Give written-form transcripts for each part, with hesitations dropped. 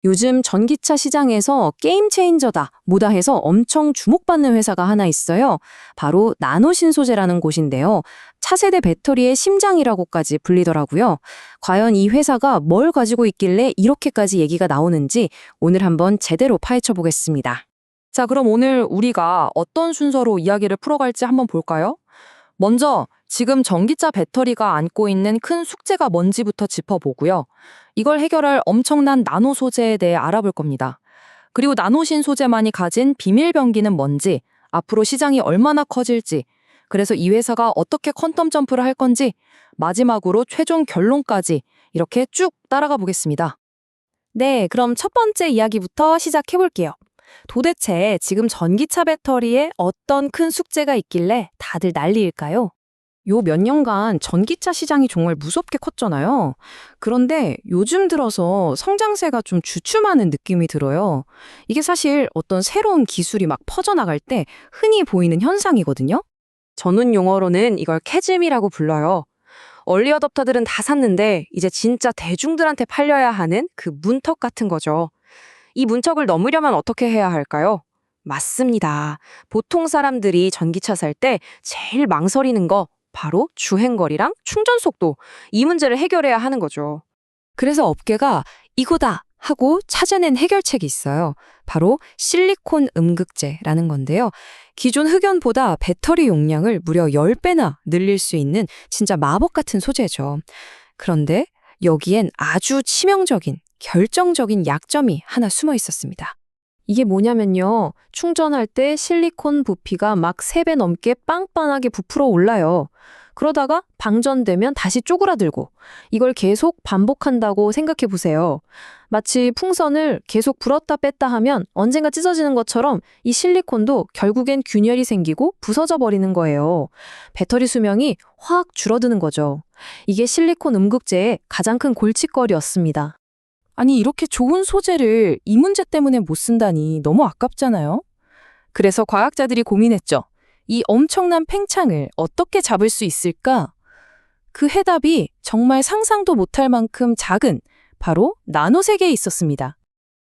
요즘 전기차 시장에서 게임 체인저다, 뭐다 해서 엄청 주목받는 회사가 하나 있어요. 바로 나노신소재라는 곳인데요. 차세대 배터리의 심장이라고까지 불리더라고요. 과연 이 회사가 뭘 가지고 있길래 이렇게까지 얘기가 나오는지 오늘 한번 제대로 파헤쳐 보겠습니다. 자, 그럼 오늘 우리가 어떤 순서로 이야기를 풀어갈지 한번 볼까요? 먼저 지금 전기차 배터리가 안고 있는 큰 숙제가 뭔지부터 짚어보고요. 이걸 해결할 엄청난 나노 소재에 대해 알아볼 겁니다. 그리고 나노신 소재만이 가진 비밀 병기는 뭔지, 앞으로 시장이 얼마나 커질지, 그래서 이 회사가 어떻게 퀀텀 점프를 할 건지, 마지막으로 최종 결론까지 이렇게 쭉 따라가 보겠습니다. 네, 그럼 첫 번째 이야기부터 시작해 볼게요. 도대체 지금 전기차 배터리에 어떤 큰 숙제가 있길래 다들 난리일까요? 요 몇 년간 전기차 시장이 정말 무섭게 컸잖아요. 그런데 요즘 들어서 성장세가 좀 주춤하는 느낌이 들어요. 이게 사실 어떤 새로운 기술이 막 퍼져나갈 때 흔히 보이는 현상이거든요. 전문 용어로는 이걸 캐즘이라고 불러요. 얼리 어댑터들은 다 샀는데 이제 진짜 대중들한테 팔려야 하는 그 문턱 같은 거죠. 이 문턱을 넘으려면 어떻게 해야 할까요? 맞습니다. 보통 사람들이 전기차 살 때 제일 망설이는 거 바로 주행거리랑 충전 속도, 이 문제를 해결해야 하는 거죠. 그래서 업계가 이거다 하고 찾아낸 해결책이 있어요. 바로 실리콘 음극재라는 건데요. 기존 흑연보다 배터리 용량을 무려 10배나 늘릴 수 있는 진짜 마법 같은 소재죠. 그런데 여기엔 아주 치명적인, 결정적인 약점이 하나 숨어 있었습니다. 이게 뭐냐면요. 충전할 때 실리콘 부피가 막 3배 넘게 빵빵하게 부풀어 올라요. 그러다가 방전되면 다시 쪼그라들고 이걸 계속 반복한다고 생각해 보세요. 마치 풍선을 계속 불었다 뺐다 하면 언젠가 찢어지는 것처럼 이 실리콘도 결국엔 균열이 생기고 부서져 버리는 거예요. 배터리 수명이 확 줄어드는 거죠. 이게 실리콘 음극재의 가장 큰 골칫거리였습니다. 아니, 이렇게 좋은 소재를 이 문제 때문에 못 쓴다니 너무 아깝잖아요? 그래서 과학자들이 고민했죠. 이 엄청난 팽창을 어떻게 잡을 수 있을까? 그 해답이 정말 상상도 못할 만큼 작은 바로 나노세계에 있었습니다.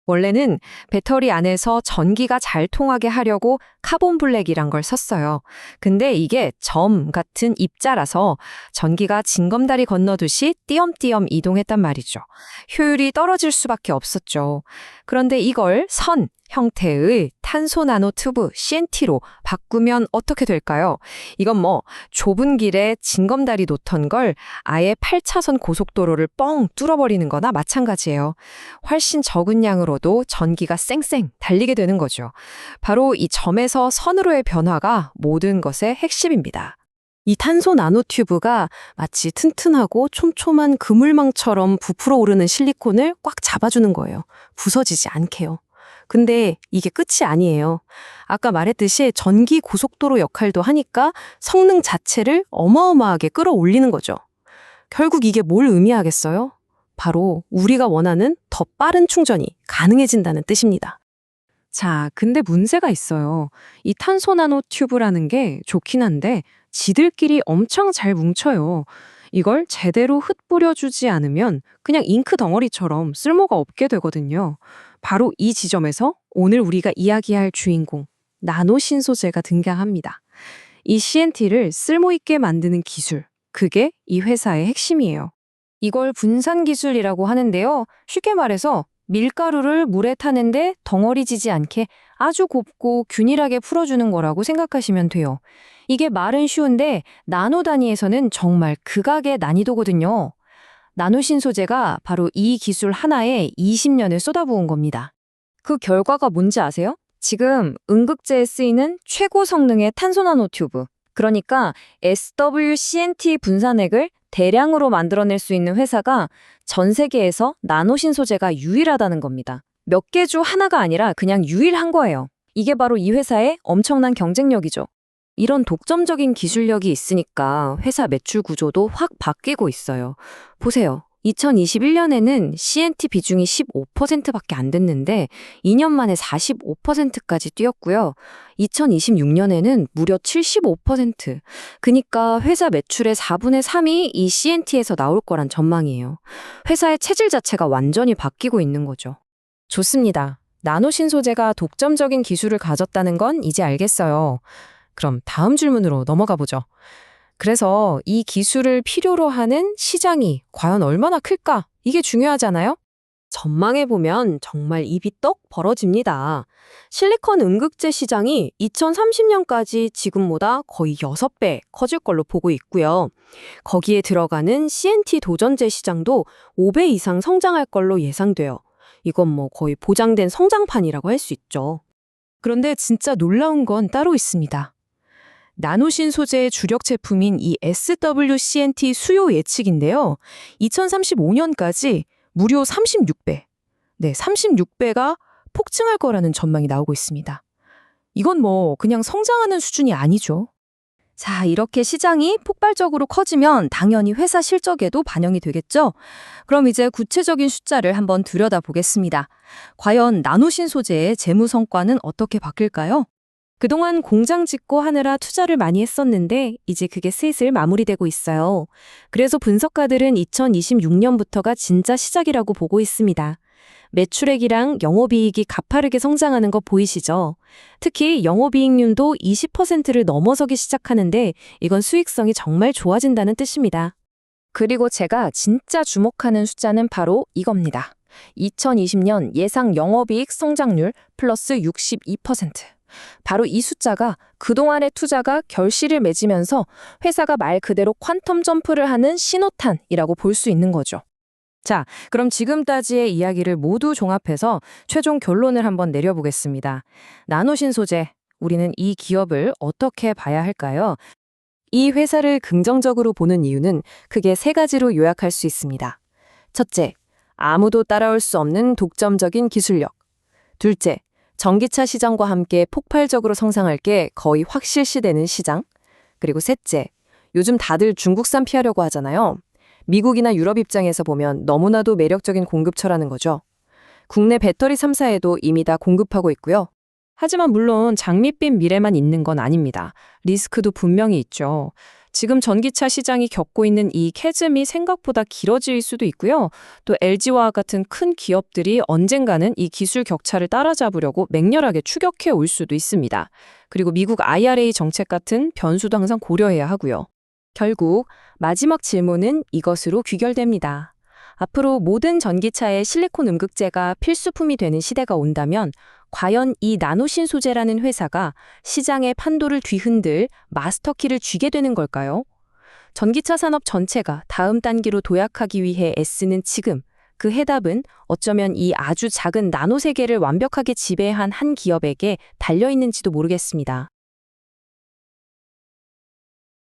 원래는 배터리 안에서 전기가 잘 통하게 하려고 카본 블랙이란 걸 썼어요. 근데 이게 점 같은 입자라서 전기가 징검다리 건너듯이 띄엄띄엄 이동했단 말이죠. 효율이 떨어질 수밖에 없었죠. 그런데 이걸 선 형태의 탄소 나노 튜브 CNT로 바꾸면 어떻게 될까요? 이건 뭐 좁은 길에 징검다리 놓던 걸 아예 8차선 고속도로를 뻥 뚫어버리는 거나 마찬가지예요. 훨씬 적은 양으로도 전기가 쌩쌩 달리게 되는 거죠. 바로 이 점에서 선으로의 변화가 모든 것의 핵심입니다. 이 탄소 나노튜브가 마치 튼튼하고 촘촘한 그물망처럼 부풀어 오르는 실리콘을 꽉 잡아주는 거예요. 부서지지 않게요. 근데 이게 끝이 아니에요. 아까 말했듯이 전기 고속도로 역할도 하니까 성능 자체를 어마어마하게 끌어올리는 거죠. 결국 이게 뭘 의미하겠어요? 바로 우리가 원하는 더 빠른 충전이 가능해진다는 뜻입니다. 자, 근데 문제가 있어요. 이 탄소 나노 튜브라는 게 좋긴 한데 지들끼리 엄청 잘 뭉쳐요. 이걸 제대로 흩뿌려주지 않으면 그냥 잉크 덩어리처럼 쓸모가 없게 되거든요. 바로 이 지점에서 오늘 우리가 이야기할 주인공, 나노 신소재가 등장합니다. 이 CNT를 쓸모있게 만드는 기술, 그게 이 회사의 핵심이에요. 이걸 분산 기술이라고 하는데요. 쉽게 말해서 밀가루를 물에 타는데 덩어리지지 않게 아주 곱고 균일하게 풀어주는 거라고 생각하시면 돼요. 이게 말은 쉬운데 나노 단위에서는 정말 극악의 난이도거든요. 나노신 소재가 바로 이 기술 하나에 20년을 쏟아부은 겁니다. 그 결과가 뭔지 아세요? 지금 음극재에 쓰이는 최고 성능의 탄소 나노 튜브, 그러니까 SWCNT 분산액을 대량으로 만들어낼 수 있는 회사가 전 세계에서 나노신 소재가 유일하다는 겁니다. 몇 개 중 하나가 아니라 그냥 유일한 거예요. 이게 바로 이 회사의 엄청난 경쟁력이죠. 이런 독점적인 기술력이 있으니까 회사 매출 구조도 확 바뀌고 있어요. 보세요. 2021년에는 CNT 비중이 15%밖에 안 됐는데 2년 만에 45%까지 뛰었고요. 2026년에는 무려 75%. 그니까 회사 매출의 4분의 3이 이 CNT에서 나올 거란 전망이에요. 회사의 체질 자체가 완전히 바뀌고 있는 거죠. 좋습니다. 나노신소재가 독점적인 기술을 가졌다는 건 이제 알겠어요. 그럼 다음 질문으로 넘어가 보죠. 그래서 이 기술을 필요로 하는 시장이 과연 얼마나 클까? 이게 중요하잖아요? 전망해보면 정말 입이 떡 벌어집니다. 실리콘 음극재 시장이 2030년까지 지금보다 거의 6배 커질 걸로 보고 있고요. 거기에 들어가는 CNT 도전재 시장도 5배 이상 성장할 걸로 예상돼요. 이건 뭐 거의 보장된 성장판이라고 할 수 있죠. 그런데 진짜 놀라운 건 따로 있습니다. 나노신 소재의 주력 제품인 이 SWCNT 수요 예측인데요. 2035년까지 무려 36배, 36배가 폭증할 거라는 전망이 나오고 있습니다. 이건 뭐 그냥 성장하는 수준이 아니죠. 자, 이렇게 시장이 폭발적으로 커지면 당연히 회사 실적에도 반영이 되겠죠? 그럼 이제 구체적인 숫자를 한번 들여다보겠습니다. 과연 나노신 소재의 재무 성과는 어떻게 바뀔까요? 그동안 공장 짓고 하느라 투자를 많이 했었는데 이제 그게 슬슬 마무리되고 있어요. 그래서 분석가들은 2026년부터가 진짜 시작이라고 보고 있습니다. 매출액이랑 영업이익이 가파르게 성장하는 거 보이시죠? 특히 영업이익률도 20%를 넘어서기 시작하는데 이건 수익성이 정말 좋아진다는 뜻입니다. 그리고 제가 진짜 주목하는 숫자는 바로 이겁니다. 2020년 예상 영업이익 성장률 플러스 62%. 바로 이 숫자가 그동안의 투자가 결실을 맺으면서 회사가 말 그대로 퀀텀 점프를 하는 신호탄이라고 볼 수 있는 거죠. 자, 그럼 지금까지의 이야기를 모두 종합해서 최종 결론을 한번 내려보겠습니다. 나노신 소재, 우리는 이 기업을 어떻게 봐야 할까요? 이 회사를 긍정적으로 보는 이유는 크게 세 가지로 요약할 수 있습니다. 첫째, 아무도 따라올 수 없는 독점적인 기술력. 둘째, 전기차 시장과 함께 폭발적으로 성장할 게 거의 확실시되는 시장. 그리고 셋째, 요즘 다들 중국산 피하려고 하잖아요. 미국이나 유럽 입장에서 보면 너무나도 매력적인 공급처라는 거죠. 국내 배터리 3사에도 이미 다 공급하고 있고요. 하지만 물론 장밋빛 미래만 있는 건 아닙니다. 리스크도 분명히 있죠. 지금 전기차 시장이 겪고 있는 이 캐즘이 생각보다 길어질 수도 있고요. 또 LG와 같은 큰 기업들이 언젠가는 이 기술 격차를 따라잡으려고 맹렬하게 추격해 올 수도 있습니다. 그리고 미국 IRA 정책 같은 변수도 항상 고려해야 하고요. 결국 마지막 질문은 이것으로 귀결됩니다. 앞으로 모든 전기차에 실리콘 음극재가 필수품이 되는 시대가 온다면 과연 이 나노신 소재라는 회사가 시장의 판도를 뒤흔들 마스터키를 쥐게 되는 걸까요? 전기차 산업 전체가 다음 단계로 도약하기 위해 애쓰는 지금, 그 해답은 어쩌면 이 아주 작은 나노 세계를 완벽하게 지배한 한 기업에게 달려있는지도 모르겠습니다.